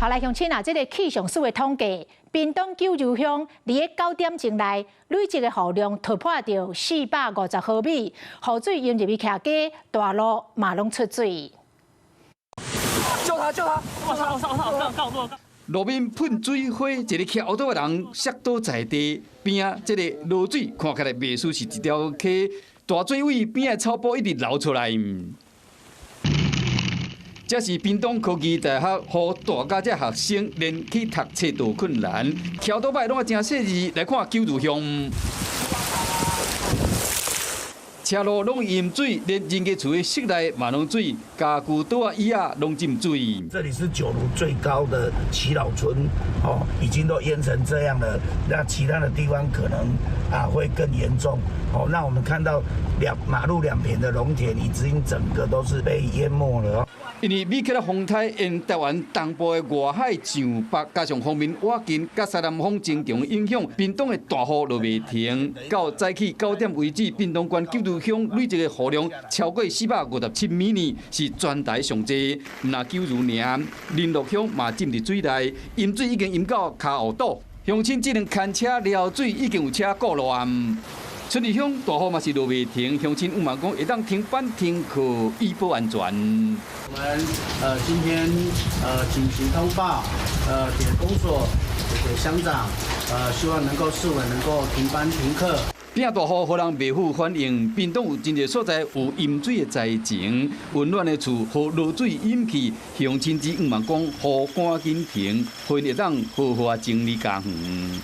後來鄉親啊，這個氣象署的統計，屏東九如鄉在9點鐘內累積的雨量突破到450毫米，雨水湧入去徛街、大路嘛攏出水。救他！我路面噴水花，一個騎奧多的人摔倒在地邊啊！這個落水看起來袂輸是一條溪，大水位邊的草埔一直流出來。這是屏東科技大學，予大家這學生連去讀冊都困難，騎倒擺攏真細緻來看九如鄉。車路攏淹水，連人家厝的室內嘛攏水，家具桌啊椅啊攏浸水。這裡是九如最高的耆老村，哦，已經都淹成這樣了。那其他的地方可能會更嚴重。哦，那我們看到馬路兩邊的農田已經整個都是被淹沒了。因為美克勒風颱沿台灣東部的外海上北，加上鋒面瓦近，甲西南風增強影響，屏東的大雨就未停。到早起9點為止，屏東縣九如鄉累積的雨量超過457米呢，是全台上濟。那九如爾，林樂鄉嘛浸入水內，淹水已經淹到骹後肚。鄉親只能牽車撩水，已經有車過路。春里鄉大雨嘛是落未停，鄉親嘛講會當停班停課，以保安全。我們今天緊急通報給公所，給鄉長，希望能夠市委能夠停班停課。拼大雨，互人袂赴反應。屏東有真濟所在有淹水的災情，溫暖的厝互落水淹去，鄉親只嘛講，雨趕緊停，會當好好整理家園。